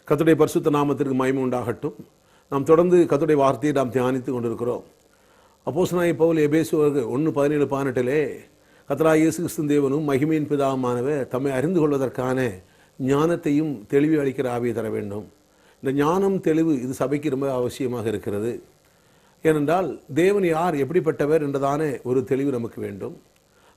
கர்த்தருடைய பரிசுத்த நாமத்திற்கு மகிமை உண்டாகட்டும். நாம் தொடர்ந்து கர்த்தருடைய வார்த்தையை நாம் தியானித்து கொண்டிருக்கிறோம். அப்போஸ்தலனாகிய பவுல் எபேசுவருக்கு 1:17-18 கர்த்தராகிய இயேசு கிறிஸ்து தேவனும் மகிமையின் பிதாவுமானவர் தம்மை அறிந்து கொள்வதற்கான ஞானத்தையும் தெளிவு அளிக்கிற ஆவியை தர வேண்டும். இந்த ஞானம் தெளிவு இது சபைக்கு ரொம்ப அவசியமாக இருக்கிறது. ஏனென்றால் தேவன் யார், எப்படிப்பட்டவர் என்றதான ஒரு தெளிவு நமக்கு வேண்டும்.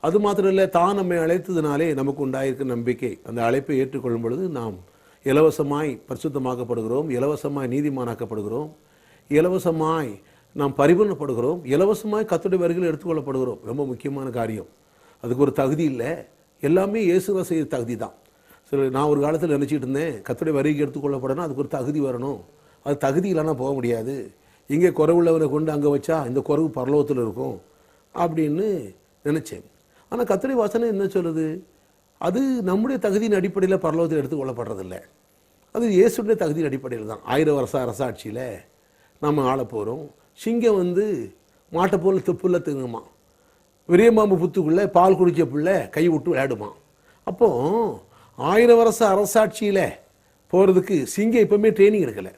அது மாத்திரமில்லை, தான் நம்மை அழைத்ததினாலே நமக்கு உண்டாயிருக்கிற நம்பிக்கை, அந்த அழைப்பை ஏற்றுக்கொள்ளும் பொழுது நாம் இலவசமாய் பரிசுத்தமாக்கப்படுகிறோம், இலவசமாய் நீதிமானாக்கப்படுகிறோம், இலவசமாய் நாம் பரிபூரணப்படுகிறோம், இலவசமாய் கர்த்தருடைய வருகையில் எடுத்துக்கொள்ளப்படுகிறோம். ரொம்ப முக்கியமான காரியம். அதுக்கு ஒரு தகுதி இல்லை, எல்லாமே இயேசுவை செய்த தகுதி தான். சரி, நான் ஒரு காலத்தில் நினச்சிட்டு இருந்தேன், கர்த்தருடைய வருகைக்கு எடுத்துக்கொள்ளப்படணும், அதுக்கு ஒரு தகுதி வரணும். அது தகுதி இல்லைன்னா போக முடியாது. இங்கே குறைவுள்ளவனை கொண்டு அங்கே வச்சா இந்த குறைவு பரலோகத்தில் இருக்கும் அப்படின்னு நினச்சேன். ஆனால் கர்த்தருடைய வசனம் என்ன சொல்லுது? அது நம்முடைய தகுதியின் அடிப்படையில் பரலோகத்தில் எடுத்துக்கொள்ளப்படுறதில்லை. அது இயேசுடைய தகுதியின் அடிப்படையில் தான். 1000 வருஷ அரசாட்சியில் நம்ம ஆள போகிறோம். சிங்கம் மாட்டை போல் புல்ல திங்குமா, விரியம்பாம்பு புத்துக்குள்ளே பால் குடிச்ச பிள்ளை கை விட்டு விளையாடுமா. அப்போது 1000 வருஷ அரசாட்சியில் போகிறதுக்கு சிங்கம் எப்போவுமே ட்ரைனிங் எடுக்கலை.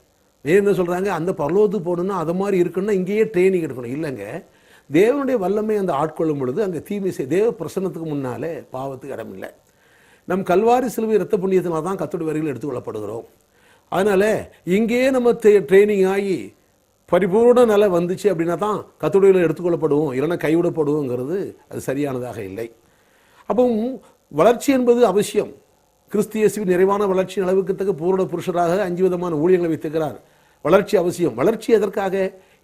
என்ன சொல்கிறாங்க, அந்த பரலோகத்துக்கு போகணுன்னா அது மாதிரி இருக்குன்னா இங்கேயே ட்ரைனிங் எடுக்கணும். இல்லைங்க, தேவனுடைய வல்லமை அந்த ஆட்கொள்ளும் பொழுது அங்கே தீமை தேவ பிரசன்னத்துக்கு முன்னாலே பாவத்துக்கு இடமில்லை. நம் கல்வாரி சிலுவை இரத்த புண்ணியத்தினால் தான் கர்த்தருடைய வருகையில் எடுத்துக்கொள்ளப்படுகிறோம். அதனால் இங்கேயே நம்ம ட்ரைனிங் ஆகி பரிபூர்ண நிலை வந்துச்சு அப்படின்னா தான் கர்த்தருடைய எடுத்துக்கொள்ளப்படுவோம், இல்லைன்னா கைவிடப்படுவோங்கிறது அது சரியானதாக இல்லை. அப்போ வளர்ச்சி என்பது அவசியம். கிறிஸ்து இயேசுவின் நிறைவான வளர்ச்சி அளவுக்கு பூரண புருஷராக 5 விதமான ஊழியங்களை வைத்திருக்கிறார். வளர்ச்சி அவசியம். வளர்ச்சி எதற்காக?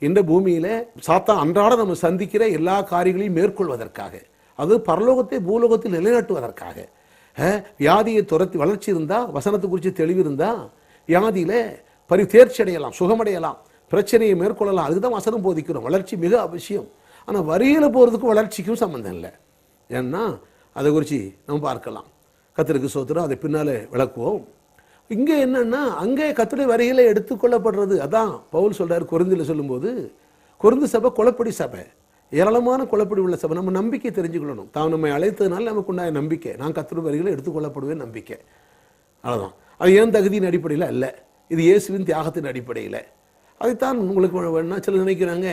இந்த பூமியில் சாத்தான் அன்றாட நம்ம சந்திக்கிற எல்லா காரியங்களையும் மேற்கொள்வதற்காக, அது பரலோகத்தை பூலோகத்தில் நிலைநாட்டுவதற்காக. வியாதியை துரத்தி வளர்ச்சி இருந்தால், வசனத்தை குறித்து தெளிவு இருந்தால் வியாதியில் தேர்ச்சி அடையலாம், சுகமடையலாம், பிரச்சனையை மேற்கொள்ளலாம். அதுதான் வசனம் போதிக்கிறோம். வளர்ச்சி மிக அவசியம். ஆனால் வரியில் போகிறதுக்கும் வளர்ச்சிக்கும் சம்மந்தம் இல்லை. ஏன்னா அதை குறித்து நம்ம பார்க்கலாம். கர்த்தருக்கு ஸ்தோத்திரம், அதை பின்னால் விளக்குவோம். இங்கே என்னன்னா, அங்கே கர்த்தருடைய வருகையில் எடுத்துக்கொள்ளப்படுறது. அதான் பவுல் சொல்கிறார் கொரிந்தியில் சொல்லும்போது, கொரிந்து சபை குழப்படி சபை, ஏராளமான குழப்படி உள்ள சபை. நம்ம நம்பிக்கை தெரிஞ்சுக்கொள்ளணும். தான் நம்மை அழைத்ததுனால நமக்கு உண்டாய நம்பிக்கை, நான் கர்த்தருடைய வருகையில் எடுத்துக்கொள்ளப்படுவேன் நம்பிக்கை. அவ்வளோதான். அது ஏன் தகுதியின் அடிப்படையில் அல்ல, இது இயேசுவின் தியாகத்தின் அடிப்படையில். அதைத்தான் உங்களுக்கு வேணா சிலர் நினைக்கிறாங்க,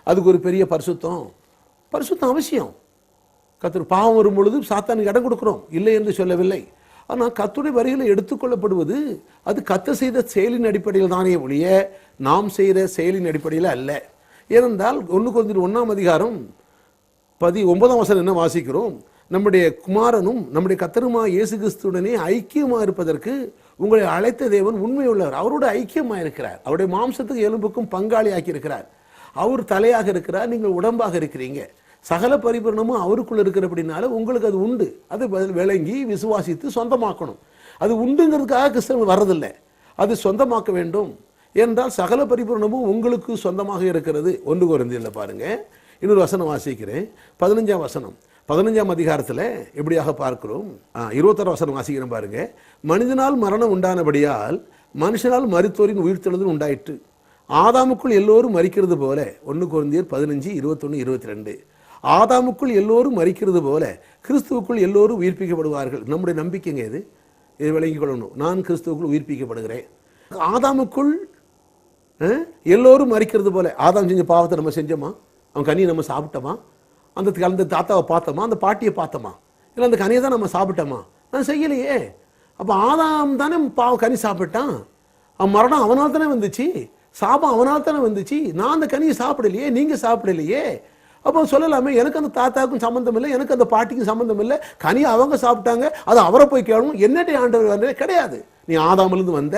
அதுக்கு ஒரு பெரிய பரிசுத்தம் அவசியம். கர்த்தர் பாவம் வரும் பொழுது சாத்தானுக்கு இடம் கொடுக்குறோம், இல்லை என்று சொல்லவில்லை. ஆனால் கர்த்தருடைய வருகையில் எடுத்துக்கொள்ளப்படுவது அது கர்த்தர் செய்த செயலின் அடிப்படையில் தானே ஒழிய நாம் செய்கிற செயலின் அடிப்படையில் அல்ல. ஏனென்றால் 1 கொரிந்தியர் 1:9 என்ன வாசிக்கிறோம்? நம்முடைய குமாரனும் நம்முடைய கர்த்தருமாகிய இயேசு கிறிஸ்துவுடனே ஐக்கியமாக இருப்பதற்கு உங்களை அழைத்த தேவன் உண்மை உள்ளவர். அவரோட ஐக்கியமாக இருக்கிறார். அவருடைய மாம்சத்துக்கு எலும்புக்கும் பங்காளி ஆக்கியிருக்கிறார். அவர் தலையாக இருக்கிறார், நீங்கள் உடம்பாக இருக்கிறீங்க. சகல பரிபூரணமும் அவருக்குள்ள இருக்கிறபடினால உங்களுக்கு அது உண்டு. அது விளங்கி விசுவாசித்து சொந்தமாக்கணும். அது உண்டுங்கிறதுக்காக கிறிஸ்தவர்கள் வர்றதில்லை, அது சொந்தமாக்க வேண்டும். ஏனென்றால் சகல பரிபூரணமும் உங்களுக்கு சொந்தமாக இருக்கிறது. 1 கொரிந்தியரில் பாருங்க, இன்னொரு வசனம் வாசிக்கிறேன். 15ஆம் வசனம், 15ஆம் அதிகாரத்தில் எப்படியாக பார்க்கிறோம். 26 வசனம் வாசிக்கிறேன் பாருங்க. மனிதனால் மரணம் உண்டானபடியால் மனுஷனால் மரித்தோரின் உயிர்த்தெழுதல் உண்டாயிற்று. ஆதாமுக்குள் எல்லோரும் மரிக்கிறது போல. 1 கொரிந்தியர் 15, 21, 22. ஆதாமுக்குள் எல்லோரும் மரிக்கிறது போல கிறிஸ்துவுக்குள் எல்லோரும் உயிர்ப்பிக்கப்படுவார்கள். நம்முடைய நம்பிக்கைங்க இது. இதை விளங்கிக் கொள்ளணும். நான் கிறிஸ்துவுக்குள் உயிர்ப்பிக்கப்படுகிறேன். ஆதாமுக்குள் எல்லோரும் மரிக்கிறது போல. ஆதாம் செஞ்ச பாவத்தை நம்ம செஞ்சோமா? அவன் கனியை நம்ம சாப்பிட்டோமா? அந்த தாத்தாவை பார்த்தோமா? அந்த பாட்டியை பார்த்தோமா? இல்லை அந்த கனியை தான் நம்ம சாப்பிட்டோமா? நான் செய்யலையே. அப்போ ஆதாம் தானே கனி சாப்பிட்டான். அவன் மரணம் அவனால் தானே வந்துச்சு, சாபம் அவனால் தானே வந்துச்சு. நான் அந்த கனியை சாப்பிடலையே, நீங்கள் சாப்பிடலையே. அப்போ சொல்லலாமே, எனக்கு அந்த தாத்தாவுக்கும் சம்மந்தம் இல்லை, எனக்கு அந்த பாட்டிக்கும் சம்மந்தம் இல்லை, கனியை அவங்க சாப்பிட்டாங்க, அது அவரை போய் கேளணும், என்னட்டே ஆண்டவர் வந்தே கிடையாது. நீ ஆதாமிலிருந்து வந்த,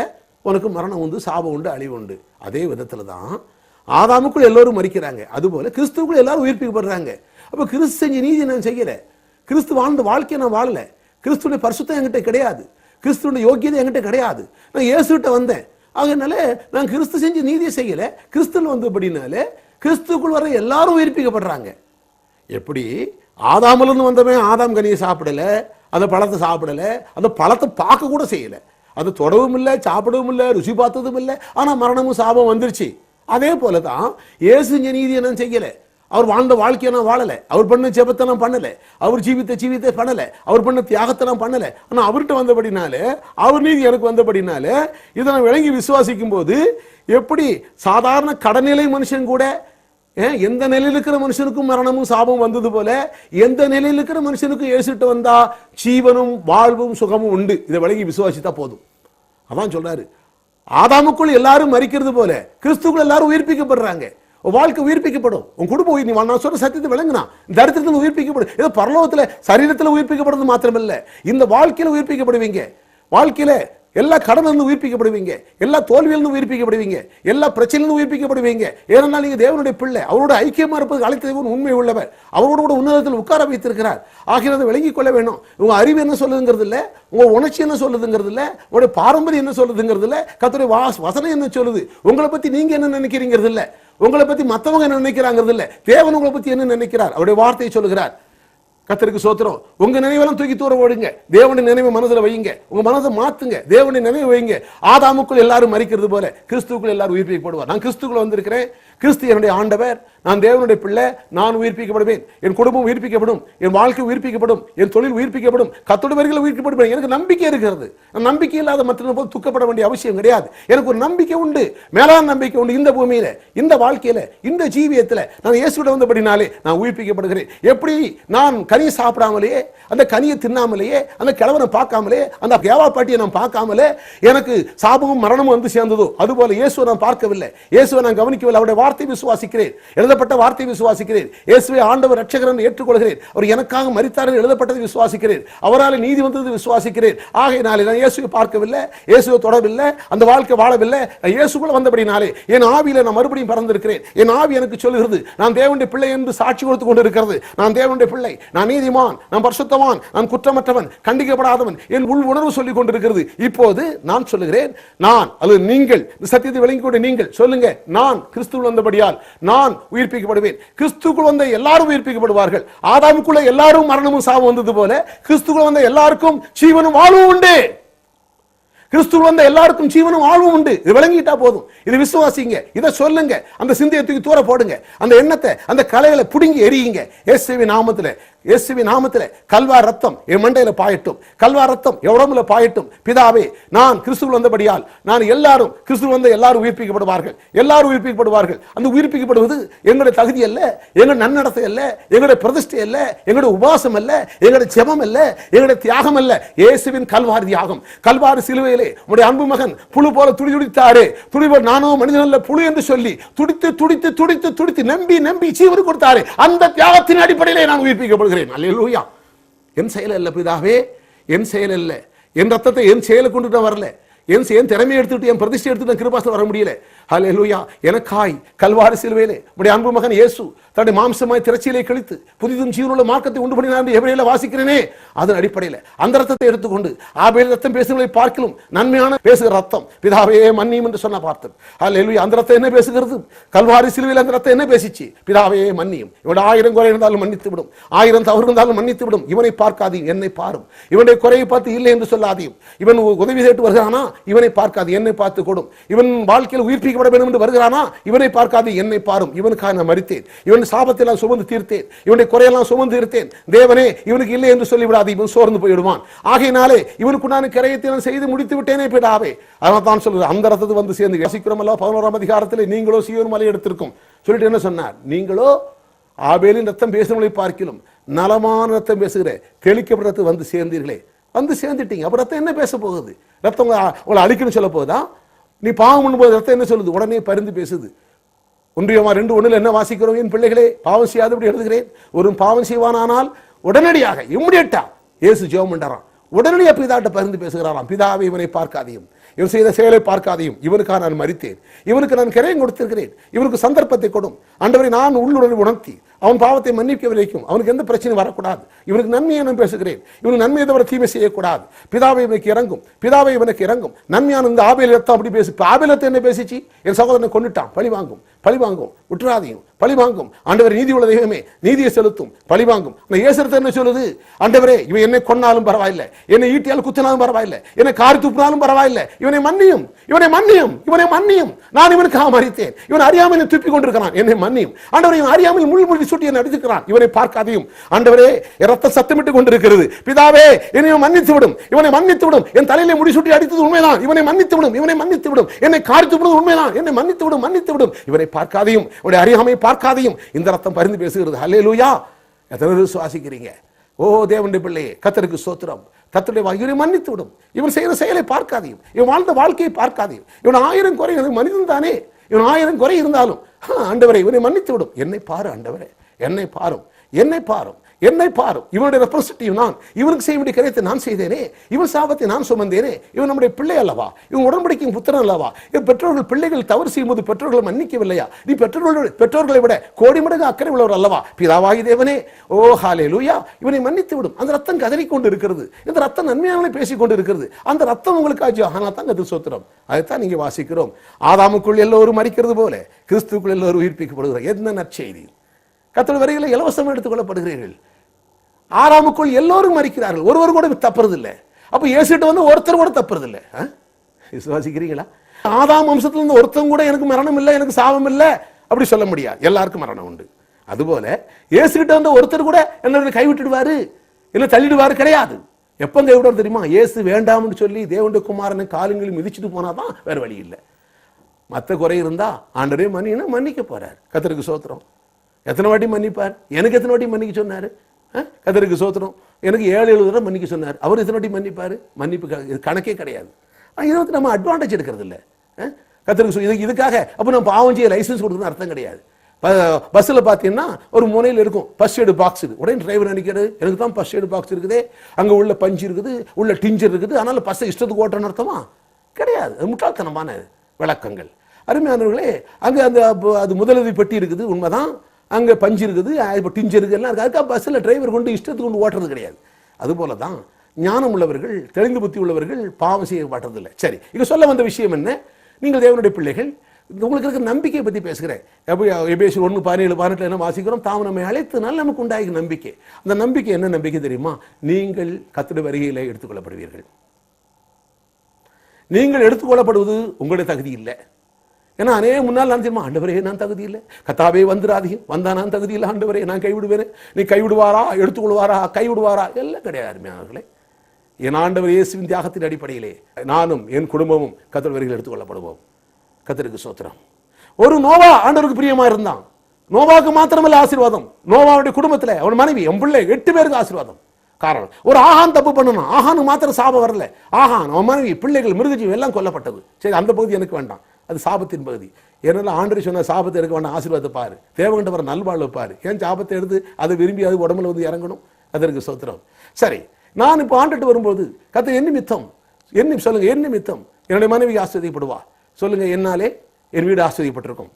உனக்கு மரணம் உண்டு, சாபம் உண்டு, அழிவு உண்டு. அதே விதத்தில் தான் ஆதாமுக்குள் எல்லோரும் மரிக்கிறாங்க, அதுபோல கிறிஸ்துவுக்குள் எல்லாரும் உயிர்ப்பிக்கப்படுறாங்க. அப்போ கிறிஸ்து செஞ்ச நீதி நான் செய்யலை, கிறிஸ்து வாழ்ந்த வாழ்க்கையை நான் வாழலை, கிறிஸ்துடைய பரிசுத்தம் என்கிட்ட கிடையாது, கிறிஸ்துடைய யோக்கியதை என்கிட்ட கிடையாது. நான் இயேசுகிட்ட வந்தேன், அதனால நான் கிறிஸ்து செஞ்ச நீதியை செய்யலை. கிறிஸ்துவில் வந்தபடினாலே கிறிஸ்துக்குள் வர எல்லாரும் உயிர்ப்பிக்கப்படுறாங்க. எப்படி ஆதாமிலிருந்து வந்தவன் ஆதாம் கனியை சாப்பிடலை, அந்த பழத்தை சாப்பிடலை, அந்த பழத்தை பார்க்க கூட செய்யலை, அது தொடவும் இல்லை, சாப்பிடவும் இல்லை, ருசி பார்த்ததும் இல்லை, ஆனால் மரணமும் சாபம் வந்துருச்சு. அதே போல தான் இயேசு செஞ்ச நீதியை நான் செய்யலை. அவர் வாழ்ந்த வாழ்க்கையை நான் வாழலை, அவர் பண்ண ஜெபத்தை நான் பண்ணலை, அவர் ஜீவித்தை பண்ணலை, அவர் பண்ண தியாகத்தை நான் பண்ணலை. ஆனால் அவர்கிட்ட வந்தபடினாலே, அவர் நீதி எனக்கு வந்தபடினாலே இதை நான் விளங்கி விசுவாசிக்கும் போது, எப்படி சாதாரண கடநிலை மனுஷன் கூட எந்த நிலையில் இருக்கிற மனுஷனுக்கும் மரணமும் சாபம் வந்தது போல, எந்த நிலையில் இருக்கிற மனுஷனுக்கும் இயேசுட்ட வந்தா ஜீவனும் வாழ்வும் சுகமும் உண்டு. இதை விளங்கி விசுவாசித்தா போதும். அதான் சொல்றாரு, ஆதாமுக்குள் எல்லாரும் மரிக்கிறது போல கிறிஸ்துக்குள் எல்லாரும் உயிர்ப்பிக்கப்படுறாங்க. வாழ்க்கை உயிர்ப்பிக்கப்படும். உன் குடும்பம் நீ நான் சொல்ற சத்தியத்தை விளங்குனா இந்த இடத்துல உயிர்ப்பிக்கப்படும். ஏதோ பரலோகத்துல சரீரத்தில் உயிர்ப்பிக்கப்படுறது மாத்திரமல்ல, இந்த வாழ்க்கையில உயிர்ப்பிக்கப்படுவீங்க. வாழ்க்கையில எல்லா கடனிலிருந்து உயிர்ப்பிக்கப்படுவீங்க, எல்லா தோல்வியிலிருந்து உயிர்ப்பிக்கப்படுவீங்க, எல்லா பிரச்சனையிலிருந்து உயிர்ப்பிக்கப்படுவீங்க. ஏனென்றால் நீங்க தேவனுடைய பிள்ளை, அவரோட ஐக்கியமா இருப்பது அழைத்த தேவன் உண்மை உள்ளவர், அவரோட கூட உன்னதத்தில் உட்கார வைத்திருக்கிறார். ஆகியதை விளங்கிக் கொள்ள வேணும். உங்க அறிவு என்ன சொல்லுங்கிறது இல்ல, உங்க உணர்ச்சி என்ன சொல்லுதுங்கிறது இல்ல, உங்களுடைய பாரம்பரியம் என்ன சொல்லுதுங்கிறது இல்ல, கர்த்தருடைய வசனம் என்ன சொல்லுது, உங்களை பத்தி நீங்க என்ன நினைக்கிறீங்கிறது இல்ல, உங்களை பத்தி மற்றவங்க என்ன நினைக்கிறாங்கிறது இல்ல, தேவன் உங்களை பத்தி என்ன நினைக்கிறார் அவருடைய வார்த்தையை சொல்லுகிறார். கர்த்தருக்கு ஸ்தோத்திரம். உங்க நினைவெல்லாம் தூக்கி தூர ஓடுங்க, தேவனுடைய நினைவை மனதில் வையுங்க, உங்க மனதை மாத்துங்க, தேவனுடைய நினைவை வைங்க. ஆதாமுக்குள் எல்லாரும் மரிக்கிறது போல கிறிஸ்துக்குள் எல்லாரும் உயிர்ப்பிக்கப்படுவார். நான் கிறிஸ்துக்குள்ள வந்திருக்கிறேன், கிறிஸ்து என்னுடைய ஆண்டவர், நான் தேவனுடைய பிள்ளை, நான் உயிர்ப்பிக்கப்படுவேன், என் குடும்பம் உயிர்ப்பிக்கப்படும், என் வாழ்க்கை உயிர்ப்பிக்கப்படும், என் தொழில் உயிர்ப்பிக்கப்படும், கர்த்தருடைய வழிகளில் உயிர்ப்பிக்கப்படும். எனக்கு நம்பிக்கை இருக்கிறது. நம்பிக்கை இல்லாத மற்ற போது துக்கப்பட வேண்டிய அவசியம் கிடையாது. எனக்கு ஒரு நம்பிக்கை உண்டு, மேலான நம்பிக்கை உண்டு. இந்த பூமியில, இந்த வாழ்க்கையில, இந்த ஜீவியத்தில் நான் இயேசுவிட வந்தபடினாலே நான் உயிர்ப்பிக்கப்படுகிறேன். எப்படி நான் கனியை சாப்பிடாமலேயே, அந்த கனியை தின்னாமலேயே, அந்த கிழவனை பார்க்காமலே, அந்த கேவா பாட்டியை நான் பார்க்காமலே எனக்கு சாபமும் மரணமும் வந்து சேர்ந்ததோ, அதுபோல இயேசுவை நான் பார்க்கவில்லை, இயேசுவை நான் கவனிக்கவில்லை, அவருடைய வார்த்தை விசுவாசிக்கிறேன், எழுதப்பட்ட வார்த்தை விசுவாசிக்கிறேன், இயேசுவை ஆண்டவர் ரட்சகர் என்று ஏற்றுக்கொள்கிறேன், அவர் எனக்காக மரித்தார் என்று எழுதப்பட்டதை விசுவாசிக்கிறேன், அவரால் நீதி வந்தது விசுவாசிக்கிறேன். ஆகையினாலே நான் இயேசுவை பார்க்கவில்லை, இயேசுவை தொடவில்லை, அந்த வாழ்க்கை வாழவில்லை. இயேசுக்குள்ள வந்தபடினாலே என் ஆவியில நான் மறுபடியும் பறந்திருக்கிறேன். என் ஆவி எனக்கு சொல்லுகிறது நான் தேவனுடைய பிள்ளை என்று சாட்சி கொடுத்து கொண்டிருக்கிறது. நான் தேவனுடைய பிள்ளை, நான் நீதிமான், நான் பரிசுத்தவான், நான் குற்றமற்றவன், கண்டிக்கப்படாதவன், என் உள் உணர்வு சொல்லிக் கொண்டிருக்கிறது. இப்போது நான் சொல்லுகிறேன், நான் அல்லது நீங்கள் சத்தியத்தை விளங்கிக் கொண்டு நீங்கள் சொல்லுங்க, நான் கிறிஸ்துவில் வந்தபடியால் நான் உயிர்ப்பிக்கப்படுவேன். கிறிஸ்துக்குள் வந்த எல்லாரும் உயிர்ப்பிக்கப்படுவார்கள். ஆதாமுக்குள்ள எல்லாரும் மரணமும் சாவும் வந்தது போல கிறிஸ்துக்குள் வந்த எல்லாருக்கும் ஜீவனும் வாழ்வும் உண்டு. கிறிஸ்துவில் வந்த எல்லாருக்கும் ஜீவனும் வாழ்வும் உண்டு. இது விளங்கிட்டா போதும். இது விசுவாசிங்க, இதை சொல்லுங்க, அந்த சிந்தையை தூக்கி தூர போடுங்க, அந்த எண்ணத்தை, அந்த கலைகளை புடுங்கி எரியுங்க. இயேசுவின் நாமத்திலே, இயேசுவின் நாமத்திலே கல்வார் ரத்தம் என் மண்டையில பாயட்டும், கல்வார் ரத்தம் என் உடம்புல பாயட்டும். பிதாவே, நான் கிறிஸ்துவில் வந்தபடியால் நான் எல்லாரும் கிறிஸ்துவில் வந்த எல்லாரும் உயிர்ப்பிக்கப்படுவார்கள், எல்லாரும் உயிர்ப்பிக்கப்படுவார்கள். அந்த உயிர்ப்பிக்கப்படுவது எங்களுடைய தகுதி அல்ல, எங்களுடைய நன்னடத்தை அல்ல, எங்களுடைய பிரதிஷ்டை அல்ல, எங்களுடைய உபாசம் அல்ல, எங்களுடைய ஜெபம் அல்ல, எங்களுடைய தியாகம் அல்ல. இயேசுவின் கல்வாரி தியாகம், கல்வாரி சிலுவையிலே உடைய அன்பு மகன் புழு போல துடி துடித்தாரு. துடி போல நானோ மனிதன் அல்ல புழு என்று சொல்லி துடித்து துடித்து துடித்து துடித்து நம்பி நம்பி ஜீவன் கொடுத்தாரு. அந்த தியாகத்தின் அடிப்படையிலே நான் உயிர்ப்பிக்கப்படுகிறேன். அல்லேலூயா. என் செயல் அல்ல பிதாவே, என் செயல் அல்ல, என் ரத்தத்தை என் செயலை கொண்டு வரல, என் திறமையை எடுத்துட்டு என் பிரதிஷ்டை எடுத்துட்டு கிருபாசனம் வர முடியல. ஹல்லேலூயா. எனக்காய் கல்வாரி சிலுவையிலே உடைய அன்பு மகன் இயேசு தன்னுடைய மாம்சமாய் திரச்சியிலே கழித்து புதிதும் ஜீவனுள்ள மார்க்கத்தை உண்டு பண்ணினார் என்று எபிரேயர்ல வாசிக்கிறேனே, அதன் அடிப்படையில் அந்த ரத்தத்தை எடுத்துக்கொண்டு ஆபேல் ரத்தம் பேசுகிறதை பார்க்கலாம் நன்மையான பேசுகிற ரத்தம் பிதாவே மன்னியும் என்று சொன்ன பார்த்தேன். ஹல்லேலூயா. அந்த ரத்தம் என்ன பேசுகிறது? கல்வாரி சிலுவையில் அந்த ரத்தம் என்ன பேசிச்சு? பிதாவே மன்னியும். இவன் 1000 குறை இருந்தாலும் மன்னித்து விடும், 1000 தவறு இருந்தாலும் மன்னித்து விடும். இவனை பார்க்காதீங்க, என்னை பாரும். இவனுடைய குறையை பார்த்து இல்லை என்று சொல்லாதீங்க. இவன் உதவி கேட்டு வருகிறானா, இவனை பார்க்காது, என்னை பார்த்து கொடும். இவன் வாழ்க்கையில் உயிர்ப்பிக்கப்பட வேண்டும் என்று வருகிறானா, இவனை பார்க்காது, என்னை பாரும். இவனுக்காக நான் மரித்தேன், இவன் சாபத்தை எல்லாம் சுமந்து தீர்த்தேன், இவனுடைய குறையெல்லாம் சுமந்து தீர்த்தேன். தேவனே இவனுக்கு இல்லை என்று சொல்லிவிடாது, இவன் சோர்ந்து போயிடுவான். ஆகையினாலே இவனுக்கு நான் கரையத்தை நான் செய்து முடித்து விட்டேனே பிதாவே. அதனால தான் சொல்லுது, அந்த ரத்தத்தை வந்து சேர்ந்து யோசிக்கிறோம் அல்ல. 11ஆம் அதிகாரத்தில் நீங்களோ சீயோன் மலை எடுத்திருக்கும் சொல்லிட்டு என்ன சொன்னார்? நீங்களோ ஆபேலின் ரத்தம் பேசுகிறவங்களை பார்க்கிலும் நலமான ரத்தம் பேசுகிற தெளிக்கப்பட்ட ரத்தம் வந்து சேர்ந்தீர்களே. வந்து சேர்ந்துட்டீங்க, அப்ப ரத்தம் என்ன பேச போகுது? ரத்தம் உங்களை அழிக்கணும் சொல்ல போகுதா? நீ பாவம் பண்ணும்போது ரத்தம் என்ன சொல்லுது? உடனே பரிந்து பேசுது. 1 யோவான் 2:1 என்ன வாசிக்கிறோம்? என் பிள்ளைகளே, பாவம் செய்யாதபடி எழுதுகிறேன். ஒரு பாவம் செய்வானால் உடனடியாக இம்மிடியட்டா இயேசு ஜெபம் பண்றான். உடனடியாக பிதாட்ட பரிந்து பேசுகிறாராம். பிதாவே இவனை பார்க்காதையும், இவன் செய்த செயலை பார்க்காதையும், இவனுக்காக நான் மரித்தேன், இவனுக்கு நான் கிரையம் கொடுத்திருக்கிறேன், இவனுக்கு சந்தர்ப்பத்தை கொடும். ஆண்டவரை நான் உள்ளுடன் உணர்த்தி அவன் பாவத்தை மன்னிக்க வரைக்கும் அவனுக்கு எந்த பிரச்சனையும் வரக்கூடாது. இவனுக்கு நன்மையை நான் பேசுகிறேன், இவனுக்கு நன்மையை தவிர தீமை செய்யக்கூடாது. பிதாவை இவனுக்கு இறங்கும், பிதாவை இவனுக்கு இறங்கும். நன்மையான இந்த ஆபேல் ரத்தம் அப்படி பேசு. ஆபேல் ரத்தம் என்ன பேசிச்சு? என் சகோதரனை கொண்டுட்டான், பழி வாங்கும். பழி வாங்கும், விட்டுறாதையும் பழி வாங்கும். ஆண்டவர் நீதி உள்ள தெய்வமே, நீதியை செலுத்தும், பழி வாங்கும். இயேசுரத்தை என்ன சொல்லுது? ஆண்டவரே, இவன் என்னை கொன்னாலும் பரவாயில்லை, என்னை ஈட்டியால் குத்தினாலும் பரவாயில்லை, என்னை காரி துப்பினாலும் பரவாயில்லை, இவனை மன்னியும், இவனை மன்னியும், இவனை மன்னியும். நான் இவனுக்காக மறித்தேன், இவன் அறியாமல் துப்பி கொண்டிருக்கிறான், என்னை மன்னியும். ஆண்டவரே, இவன் அறியாமல் முள்முடி சுட்டி என்னை அடித்திருக்கிறான், இவனை பார்க்காதையும். ஆண்டவரே, ரத்த சத்தமிட்டு கொண்டிருக்கிறது, பிதாவே என்னை மன்னித்து விடும், இவனை மன்னித்து விடும். என் தலையிலே முடிசூட்டி அடித்தது உண்மைதான், இவனை மன்னித்து விடும், இவனை மன்னித்து விடும். என்னை காரி துப்பினது உண்மைதான், என்னை மன்னித்து விடும், மன்னித்து விடும். இவனை பார்க்காதையும், இவனை அறியாமை பார்க்காதையும். இந்த ரத்தம் பரிந்து பேசுகிறது. ஹல்லேலூயா. எத்தனை பேர் சுவாசிக்கிறீங்க? ஓ தேவனுடைய பிள்ளையே, கர்த்தருக்கு ஸ்தோத்திரம். கர்த்தருடைய இவனை மன்னித்து விடும். இவன் செய்கிற செயலை பார்க்காதையும், இவன் வாழ்ந்த வாழ்க்கையை பார்க்காதையும். இவன் 1000 குறை, மனிதன் தானே, இவன் 1000 குறை இருந்தாலும் ஆண்டவரே இவனை மன்னித்து விடும். என்னை பாரு ஆண்டவரே, என்னை பாரும், என்னை பாரும், என்னை பாரும். இவனுடைய ரெப்ரசன்டேட்டிவ் நான். இவனுக்கு செய்ய வேண்டிய காரியத்தை நான் செய்தேனே, இவன் சாபத்தை நான் சுமந்தேனே. இவன் நம்முடைய பிள்ளை அல்லவா? இவன் உடன்படிக்கையின் புத்திரன் அல்லவா? இவன் பெற்றோர்கள் பிள்ளைகள் தவறு செய்யும் போது பெற்றோர்களை மன்னிக்கவில்லையா? நீ பெற்றோர்களை விட கோடி மடங்கு அக்கறை உள்ளவர் அல்லவா? பிதாவாகி தேவனே, ஓ ஹல்லேலூயா. இவனை மன்னித்து விடும். அந்த ரத்தம் கதறிக்கொண்டு இருக்கிறது, இந்த ரத்தம் நன்மையானே பேசிக்கொண்டு இருக்கிறது. அந்த ரத்தம் உங்களுக்கு ஆச்சு. ஆனால் தான் அது சோத்திரம். அதைத்தான் நீங்க வாசிக்கிறோம். ஆதாமுக்குள் எல்லோரும் மரிக்கிறது போல கிறிஸ்துக்குள் எல்லோரும் உயிர்ப்பிக்கப்படுகிற என்ன நற்செய்தி! கர்த்தருடைய வரிகளை இலவசமாக எடுத்துக் கொள்ளப்படுகிறீர்கள். ஆதாமுக்குள் எல்லோரும் மரிக்கிறார்கள், ஒருவர் கூட தப்புறதில்லை. அப்ப இயேசுகிட்ட வந்து ஒருத்தர் கூட தப்புறதில்லை. விசுவாசிக்கிறீங்களா? ஆதாம் வம்சத்திலிருந்து ஒருத்தன் கூட எனக்கு மரணம் இல்லை, எனக்கு சாபம் இல்லை அப்படி சொல்ல முடியாது. எல்லாருக்கும் மரணம் உண்டு. அதுபோல இயேசுகிட்ட வந்து ஒருத்தர் கூட என்ன கைவிட்டுடுவாரு, என்ன தள்ளிடுவாரு கிடையாது. எப்ப கைவிடுவார் தெரியுமா? இயேசு வேண்டாம்னு சொல்லி தேவனுடைய குமாரனை காலுங்களில் மிதிச்சுட்டு போனாதான் வேற வழி இல்லை. மற்ற குறை இருந்தா ஆண்டவரே மன்னிக்க போறார். கர்த்தருக்கு ஸ்தோத்திரம். எத்தனை வாட்டி மன்னிப்பார்? எனக்கு எத்தனை வாட்டி மன்னிக்க சொன்னாரு? கர்த்தருக்கு ஸ்தோத்திரம். எனக்கு 7 தடவை மன்னிக்க சொன்னார். அவர் எத்தனை வாட்டி மன்னிப்பாரு? மன்னிப்பு கணக்கே கிடையாது. இதை வந்து நம்ம அட்வான்டேஜ் எடுக்கிறது இல்லை. கர்த்தருக்கு இதுக்காக அப்போ நம்ம பாவம் செய்ய லைசன்ஸ் கொடுக்கணும்னு அர்த்தம் கிடையாது. பஸ்ஸில் பார்த்தீங்கன்னா ஒரு முனையில் இருக்கும் ஃபர்ஸ்ட் எய்டு பாக்ஸ். உடனே டிரைவர் நினைக்கிறது எனக்கு தான் ஃபர்ஸ்ட் எய்டு பாக்ஸ் இருக்குது, அங்கே உள்ள பஞ்சு இருக்குது, உள்ள டிஞ்சர் இருக்குது, அதனால பஸ்ஸை இஷ்டத்துக்கு ஓட்டணும்னு அர்த்தமா? கிடையாது. அது முட்டாள்தனமான விளக்கங்கள். அருமையானவர்களே, அங்கே அந்த அது முதலுதவி பெட்டி இருக்குது, உண்மைதான். அங்கே பஞ்சு இருக்குது, இப்போ டிஞ்சர் இருக்குது, எல்லாம் இருக்குது. அதுக்காக பஸ்ஸில் டிரைவர் கொண்டு இஷ்டத்துக்கு கொண்டு ஓட்டுறது கிடையாது. அதுபோல தான் ஞானம் உள்ளவர்கள், தெளிந்த புத்தி உள்ளவர்கள் பாவம் செய்ய மாட்டதில்லை. சரி, இங்கே சொல்ல வந்த விஷயம் என்ன? நீங்கள் தேவனுடைய பிள்ளைகள், உங்களுக்கு இருக்கிற நம்பிக்கையை பற்றி பேசுகிறேன். எபேசியர் 1:17-18 என்ன வாசிக்கிறோம்? தாம் நம்மை அழைத்தனால் நமக்கு உண்டாகிற நம்பிக்கை. அந்த நம்பிக்கை என்ன நம்பிக்கை தெரியுமா? நீங்கள் கர்த்தருடைய வருகையிலே எடுத்துக்கொள்ளப்படுவீர்கள். நீங்கள் எடுத்துக்கொள்ளப்படுவது உங்களுடைய தகுதி இல்லை. ஏன்னா அநேக முன்னால் நான் தெரியுமா, ஆண்டவரே நான் தகுதி இல்லை, கர்த்தாவே வந்துடாதீங்க, வந்தா நான் தகுதி இல்லை, ஆண்டவரே நான் கைவிடுவேன், நீ கைவிடுவாரா, எடுத்துக்கொள்வாரா, கைவிடுவாரா, எல்லாம் கிடையாது. அருமையானவர்களே, என் ஆண்டவர் இயேசுவின் தியாகத்தின் அடிப்படையிலே நானும் என் குடும்பமும் கர்த்தருடைய வருகையில் எடுத்துக்கொள்ளப்படுவோம். கர்த்தருக்கு ஸ்தோத்திரம். ஒரு நோவா ஆண்டவருக்கு பிரியமா இருந்தான். நோவாவுக்கு மாத்திரமல்ல ஆசீர்வாதம், நோவாவுடைய குடும்பத்தில் அவன் மனைவி, என் பிள்ளை 8 பேருக்கு ஆசீர்வாதம். காரணம், ஒரு ஆகான் தப்பு பண்ணணும், ஆகானுக்கு மாத்திரம் சாபம் வரல. ஆகான், அவன் மனைவி, பிள்ளைகள், மிருகஜீவம் எல்லாம் கொல்லப்பட்டது. சரி, அந்த பகுதி எனக்கு வேண்டாம், அது சாபத்தின் பகுதி. ஏன்னா ஆண்டவர் சொன்ன சாபத்தை எடுக்க வேண்டாம், ஆசீர்வாதத்தை பாரு, தேவகண்ட வர நல்வாழ்வு பாரு. ஏன் சாபத்தை எடுத்து அதை விரும்பி அது உடம்புல வந்து இறங்கணும்? அதற்கு ஸ்தோத்திரம். சரி, நான் இப்போ ஆண்டுட்டு வரும்போது கர்த்தர் என் நிமித்தம், என்ன சொல்லுங்க, என் நிமித்தம் என்னுடைய மனைவி ஆசீர்வதிக்கப்படுவா சொல்லுங்க. என்னாலே என் வீடு ஆசீர்வதிக்கப்பட்டிருக்கும்.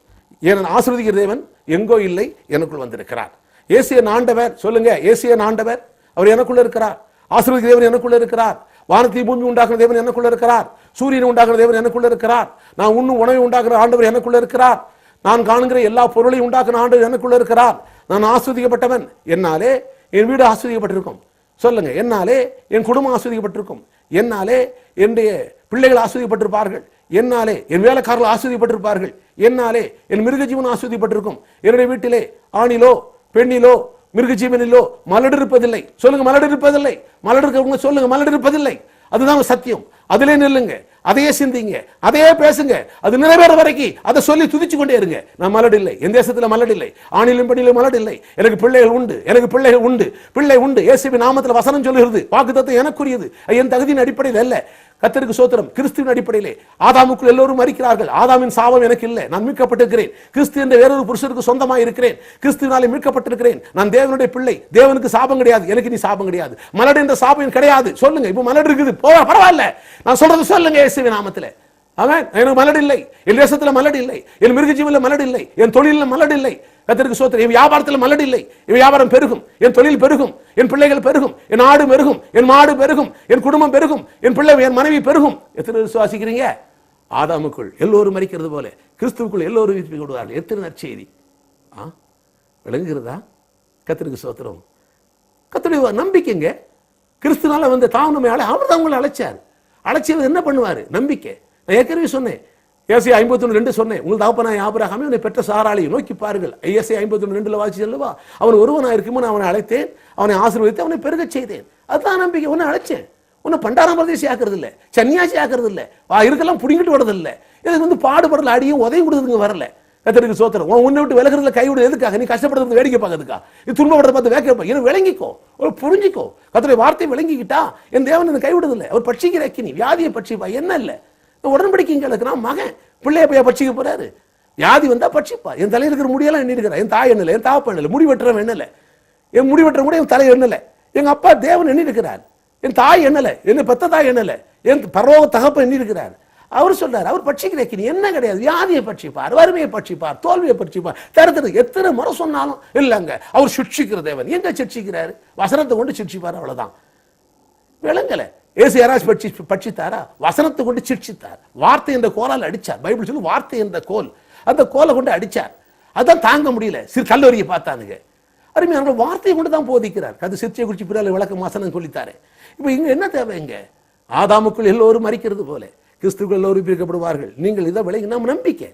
ஏன் ஆசீர்வதிக்கிற தேவன் எங்கோ இல்லை, எனக்குள் வந்திருக்கிறார். ஏசியன் ஆண்டவர் சொல்லுங்க, ஏசியன் ஆண்டவர் அவர் எனக்குள்ள இருக்கிறார். ஆசீர்வதிக்கிற தேவன் எனக்குள்ள இருக்கிறார். வானத்தை பூமி உண்டாக்குற தேவன் எனக்குள்ள இருக்கிறார். சூரியனை உண்டாக்குற தேவன் எனக்குள்ள இருக்கிறார். நான் உண்ணும் உணவை உண்டாக்குற ஆண்டவர் எனக்குள்ள இருக்கிறார். நான் காணுகிற எல்லா பொருளையும் உண்டாக்குற ஆண்டவர் எனக்குள்ள இருக்கிறார். நான் ஆசீர்வதிக்கப்பட்டவன். என்னாலே என் வீடு ஆசீர்வதிக்கப்பட்டிருக்கும். சொல்லுங்க, என்னாலே என் குடும்பம் ஆசீர்வதிக்கப்பட்டிருக்கும். என்னாலே என்னுடைய பிள்ளைகள் ஆசீர்வதிக்கப்பட்டிருப்பார்கள். என்னாலே என் வேலைக்காரர்கள் ஆசீர்வதிக்கப்பட்டிருப்பார்கள். என்னாலே என் மிருகஜீவன் ஆசீர்வதிக்கப்பட்டிருக்கும். என்னுடைய வீட்டிலே ஆணிலோ பெண்ணிலோ மிருகஜீவனிலோ மலடு இருப்பதில்லை. சொல்லுங்க, மலடு இருப்பதில்லை. மலடு இருக்கவங்க சொல்லுங்க, மலடு இருப்பதில்லை. அதுதான் சத்தியம். அதிலே நில்லுங்க, அதையே சிந்திங்க, அதையே பேசுங்க. அது நிறைவேற வரைக்கும் அதை சொல்லி துதிச்சு கொண்டே இருங்க. நான் மலடு இல்லை, என் தேசத்துல மலடு இல்லை, ஆணிலும் பெண்ணிலும் மலடு இல்லை. எனக்கு பிள்ளைகள் உண்டு, எனக்கு பிள்ளைகள் உண்டு, பிள்ளை உண்டு. இயேசுவின் நாமத்தில் வசனம் சொல்லுகிறது. வாக்குத்தத்தம் எனக்குரியது, என் தகுதியின் அடிப்படையில் அல்ல. கர்த்தருக்கு ஸ்தோத்திரம். கிறிஸ்துவின் அடிப்படையிலே ஆதாமுக்குள் எல்லோரும் மரிக்கிறார்கள். ஆதாமின் சாபம் எனக்கு இல்லை, நான் மீட்கப்பட்டிருக்கிறேன். கிறிஸ்து என்ற வேறொரு புருஷருக்கு சொந்தமாக இருக்கிறேன். கிறிஸ்துவினாலே மீட்கப்பட்டிருக்கிறேன். நான் தேவனுடைய பிள்ளை. தேவனுக்கு சாபம் கிடையாது, எனக்கு நீ சாபம் கிடையாது. மலடு என்ற சாபம் கிடையாது. சொல்லுங்க, இப்போ மலடு இருக்குது, பரவாயில்ல, நான் சொல்றது சொல்லுங்க இயேசுவின் நாமத்திலே. ஆமென். எனக்கு மலடு இல்லை, என் தேசத்துல மலடு இல்லை, என் மிருகஜீவன்ல மலடு இல்லை, என் தொழில மலடு இல்லை. கர்த்தருக்கு ஸ்தோத்திரம். என் வியாபாரத்தில் மலடு இல்லை, என் வியாபாரம் பெருகும், என் தொழில் பெருகும், என் பிள்ளைகள் பெருகும், என் ஆடு பெருகும், என் மாடு பெருகும், என் குடும்பம் பெருகும், என் பிள்ளை, என் மனைவி பெருகும். எத்தனை விசுவாசிக்கிறீங்க? ஆதாமுக்குள் எல்லோரும் மரிக்கிறது போல கிறிஸ்துவுக்குள் எல்லோரும் உயிர்ப்பிக்கப்படுவார்கள். எத்தனை நற்செய்தி விளங்குகிறதா? கர்த்தருக்கு ஸ்தோத்திரம். கர்த்தருடைய நம்பிக்கைங்க. கிறிஸ்துனால வந்து தாம் நம்மை அவர் தான் உங்களை அழைச்சார். அழைச்சவர் என்ன பண்ணுவார்? நம்பிக்கை. நான் ஏற்கனவே சொன்னேன், ஏசாயா 51:2 சொன்னேன், உங்கள் தகப்பனாகிய ஆபிரகாமே உன்னை பெற்ற சாராளை நோக்கி பாருங்கள். ஏசாயா 51:2 வாசி சொல்லவா, அவன் ஒருவனாக இருக்குமோ அவனை அழைத்தேன், அவனை ஆசீர்வதித்து அவனை பெருகச் செய்தேன். அதுதான் நம்பிக்கை. உன்னை அழைச்சேன். உன்னை பண்டாரம் பிரதேசி ஆக்குறது இல்லை, சன்னியாசி ஆக்குறது இல்லை, இருக்கலாம் பிடிங்கிட்டு வரது இல்லை. இதுக்கு வந்து பாடுபடல அடியும் உதயம் கொடுத்துங்க வரல. கர்த்தருக்கு ஸ்தோத்திரம். உன்னை விட்டு விலகிறதுல கைவிட எதுக்காக? நீ கஷ்டப்படுறது வேடிக்கை பார்க்கறதுக்கா? இது துன்பப்படுறத பார்த்து வேக்க இன்னும் விளங்கிக்கோ, ஒரு புரிஞ்சிக்கோ. கர்த்தருடைய வார்த்தை விளங்கிக்கிட்டா என் தேவன் என்னை கைவிடுதில்லை. அவர் பட்சிக்கிற அக்கினி, வியாதியை பட்சிப்பா. என்ன இல்லை உடன்படிக்கைங்க இருக்கிறான் மகன் பிள்ளைய போய் பட்சிக்க போறாரு. வியாதி வந்தா பட்சிப்பா. என் தலையில் இருக்கிற முடியெல்லாம் எண்ணி இருக்கிறேன். என் தாய் எண்ணல, என் தாப்ப எண்ணல, முடி வெட்டுறவன் எண்ணல, என் முடி வெட்டுற கூட என் தலை எண்ணல. எங்க அப்பா தேவன் எண்ணி இருக்கிறார். என் தாய் எண்ணல, என்ன பெத்த தாய் எண்ணல, என் பரலோக தகப்ப எண்ணி இருக்கிறார். அவர் சொல்றார், அவர் பட்சிக்கிற அக்கினி என்ன கிடையாது. வியாதியை பட்சிப்பார், வறுமையை பட்சிப்பார், தோல்வியை பட்சிப்பார். தரத்துக்கு எத்தனை முறை சொன்னாலும் இல்லைங்க அவர் சிட்சிக்கிற தேவன். எங்க சிட்சிக்கிறாரு? வசனத்தை கொண்டு சிட்சிப்பார், அவ்வளவுதான். விளங்கல. ஏசு யாராச்சும் பட்சித்தாரா? வசனத்தை கொண்டு சிட்சித்தார். வார்த்தை என்ற கோலால் அடிச்சார். பைபிள் சொல்லு வார்த்தை என்ற கோல், அந்த கோலை கொண்டு அடிச்சார். அதான் தாங்க முடியல. சிறு கல்லூரியை பார்த்தானுங்க. அருமையான வார்த்தையை கொண்டு தான் போதிக்கிறார். அது சிற்சியை குறிச்சி பிறகு விளக்கம் வாசனம் சொல்லித்தாரு. இப்போ இங்க என்ன தேவை? இங்க ஆதாமுக்குள் எல்லோரும் மரிக்கிறது போல கிறிஸ்துக்குள் எல்லோரும் பிரிக்கப்படுவார்கள். நீங்கள் இதை விளங்கி நம்ம நம்பிக்கை,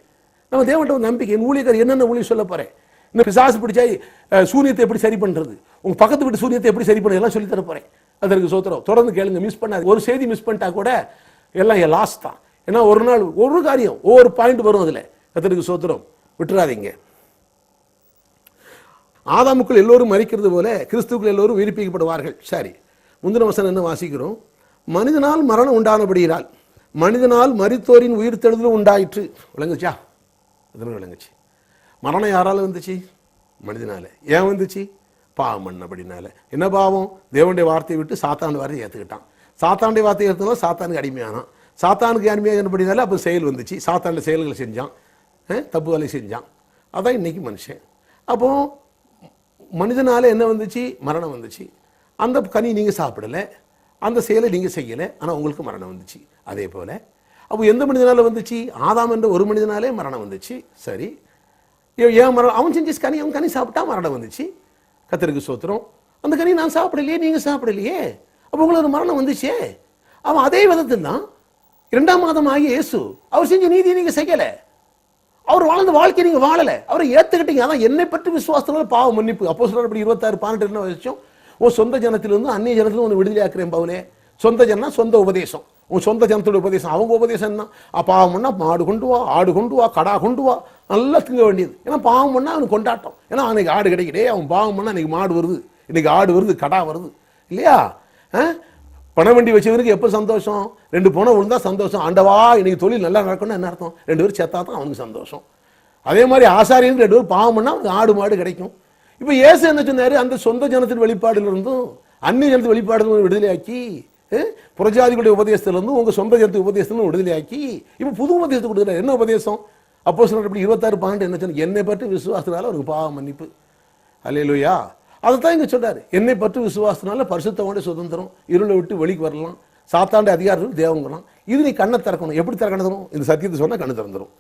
நம்ம தேவன்கிட்ட நம்பிக்கை. என் ஊழியர் என்னென்ன ஊழியர் சொல்ல போறேன். இன்னும் பிசாசு பிடிச்சா சூரியத்தை எப்படி சரி பண்றது, உங்க பக்கத்து வீட்டு சூரியத்தை எப்படி சரி பண்ண எல்லாம் சொல்லி தர போறேன். அதற்கு சோத்திரம். தொடர்ந்து கேளுங்க, மிஸ் பண்ணாது. ஒரு செய்தி மிஸ் பண்ணிட்டா கூட எல்லாம் லாஸ் தான். ஏன்னா ஒரு நாள் ஒரு காரியம் ஒவ்வொரு பாயிண்ட் வரும். அதுல அதற்கு சோத்திரம் விட்டுறாதீங்க. ஆதாமுக்குள் எல்லோரும் மரிக்கிறது போல கிறிஸ்துக்குள் எல்லோரும் உயிர்ப்பிக்கப்படுவார்கள். சரி, முந்தின வசனம் என்ன வாசிக்கிறோம்? மனிதனால் மரணம் உண்டானபடியால் மனிதனால் மரித்தோரின் உயிர் தெழுதலும் உண்டாயிற்று. விளங்குச்சா? அதனால விளங்குச்சு. மரணம் யாரால வந்துச்சு? மனிதனால. ஏன் வந்துச்சு? பாவம் பண்ணபடினால. என்ன பாவம்? தேவனுடைய வார்த்தையை விட்டு சாத்தாண்டு வார்த்தையை ஏற்றுக்கிட்டான். சாத்தாண்டைய வார்த்தையை ஏற்றுனால சாத்தானுக்கு அடிமையானான். சாத்தானுக்கு அடிமையானபடினால அப்போ செயல் வந்துச்சு. சாத்தாண்ட செயல்களை செஞ்சான், தப்பு வேலை செஞ்சான். அதான் இன்னைக்கு மனுஷன். அப்போ மனிதனால என்ன வந்துச்சு? மரணம் வந்துச்சு. அந்த கனி நீங்க சாப்பிடல, அந்த செயலை நீங்க செய்யல, ஆனா உங்களுக்கு மரணம் வந்துச்சு. அதே போல அப்போ எந்த மனிதனால வந்துச்சு? ஆதாம் என்ற ஒரு மனிதனாலே மரணம் வந்துச்சு. சரி, ஏன் மரணம்? அவன் செஞ்ச கனி, அவன் கனி சாப்பிட்டா மரணம் வந்துச்சு. கர்த்தருக்கு ஸ்தோத்திரம். அந்த கனி நான் சாப்பிடலையே, நீங்க சாப்பிடலையே, அப்போ உங்களுக்கு மரணம் வந்துச்சே. அவன் அதே விதத்தில் தான் 2ஆம் மாதம் ஆகிய இயேசு அவர் செஞ்ச நீதியை நீங்க செய்யல, அவர் வாழ்ந்த வாழ்க்கையை நீங்க வாழல, அவரை ஏத்துக்கிட்டீங்க. அதான் என்னை பற்றி விசுவாசத்தினால பாவ மன்னிப்பு. அப்போஸ்தலர் 26:18 என்ன விஷயம்? சொந்த ஜனத்திலிருந்து அந்நிய ஜனத்திலும் ஒன்று விடுதலை ஆக்குறேன் பவுலே. சொந்த ஜனம் சொந்த உபதேசம், உன் சொந்த ஜனத்தோட உபதேசம். அவங்க உபதேசம் என்ன? பாவம் பண்ணா மாடு கொண்டு வா, ஆடு கொண்டு வா, கடா கொண்டு வா, நல்லா திங்க வேண்டியது. ஏன்னா பாவம் பண்ணா அவனுக்கு கொண்டாட்டம். ஏன்னா அன்னைக்கு ஆடு கிடைக்கிட்டே, அவன் பாவம் பண்ணா இன்னைக்கு மாடு வருது, இன்னைக்கு ஆடு வருது, கடா வருது இல்லையா? பணம் வண்டி வச்சவனுக்கு எப்போ சந்தோஷம்? 2 பணம் விழுந்தா சந்தோஷம். ஆண்டவா இன்னைக்கு தொழில் நல்லா நடக்கணும்னு என்ன அர்த்தம்? 2 பேரும் சேர்த்தா தான் அவனுக்கு சந்தோஷம். அதே மாதிரி ஆசாரியன் 2 பேரும் பாவம் பண்ணா அவனுக்கு ஆடு மாடு கிடைக்கும். இப்போ இயேசு என்ன சொன்னாரு? அந்த சொந்த ஜனத்தின் வெளிப்பாடுல இருந்தும் அந்நிய ஜனத்தின் வெளிப்பாடு விடுதலையாக்கி, புறஜாதிகளுடைய உபதேசத்திலிருந்தும் உங்க சொந்த ஜனத்து உபதேசத்திலும் விடுதலையாக்கி இப்போ புது உபதேசத்தை கொடுக்குறாரு. என்ன உபதேசம்? அப்போஸ்தலர் 26:12 என்ன சொன்ன? என்னை பற்றி விசுவாசத்தினால அவருக்கு பாவ மன்னிப்பு. அல்லேலூயா. அதைத்தான் இங்க சொல்றாரு. என்னை பற்றி விசுவாசத்தினால பரிசுத்தமான சுதந்திரம், இருளை விட்டு வெளிக்கு வரலாம், சாத்தாண்ட அதிகாரத்தில் தேவங்கலாம். இது நீ கண்ணை திறக்கணும். எப்படி திறக்கணும்? இந்த சத்தியத்தை சொன்னா கண்ணு திறந்துடும்.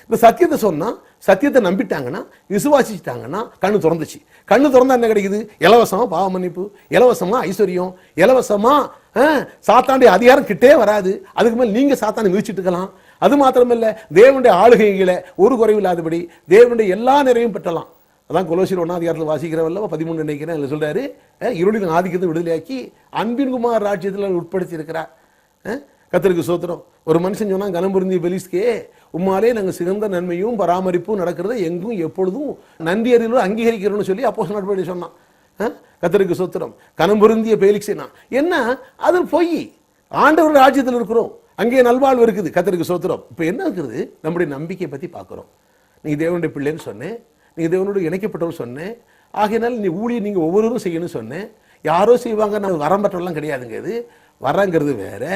இந்த சத்தியத்தை சொன்னா, சத்தியத்தை நம்பிட்டாங்கன்னா, விசுவாசிச்சிட்டாங்கன்னா கண்ணு திறந்துச்சு. கண்ணு திறந்தா என்ன கிடைக்குது? இலவசமா பாவ மன்னிப்பு, இலவசமா ஐஸ்வர்யம், இலவசமா சாத்தாண்டைய அதிகாரம் கிட்டே வராது. அதுக்கு மேல் நீங்க சாத்தானை மிதிச்சுட்டு இருக்கலாம். அது மாத்திரமல்ல, தேவனுடைய ஆளுகைகளை ஒரு குறைவு இல்லாதபடி தேவனுடைய எல்லா நிறைவும் பெற்றலாம். அதான் கொலோசியர் 1 வாசிக்கிறவல்ல 13 நினைக்கிறேன் சொல்றாரு, இருளின் ஆதிக்கத்தை விடுதலையாக்கி அன்பின் குமார் ராஜ்யத்தில் உட்படுத்தி இருக்கிறார். கர்த்தருக்கு ஸ்தோத்திரம். ஒரு மனுஷன் சொன்னா, கனம் பொருந்திய பெலிஸ்கே, உம்மாலே நாங்கள் சிறந்த நன்மையும் பராமரிப்பும் நடக்கிறத எங்கும் எப்பொழுதும் நன்றி அறிவு அங்கீகரிக்கிறோம்னு சொல்லி அப்போஸ்தலர் நடபடி சொன்னான். கர்த்தருக்கு ஸ்தோத்திரம். கனம் பொருந்திய பெலிஸ்கேனா என்ன? அது பொய். ஆண்டவர் ராஜ்யத்தில் இருக்கிறோம், அங்கே நல்வாழ்வு இருக்குது. கர்த்தருக்கு ஸ்தோத்திரம். இப்போ என்ன இருக்குது? நம்முடைய நம்பிக்கையை பத்தி பார்க்கிறோம். நீங்க தேவனுடைய பிள்ளைன்னு சொன்னேன், நீங்க தேவனோடு இணைக்கப்பட்டவர் சொன்னேன். ஆகையினால் நீ ஊழியர் நீங்க ஒவ்வொருவரும் செய்யணும்னு சொன்னேன். யாரோ செய்வாங்க, நம்ம வரம் பெற்றவெல்லாம் கிடையாதுங்க. இது வரங்கிறது வேற.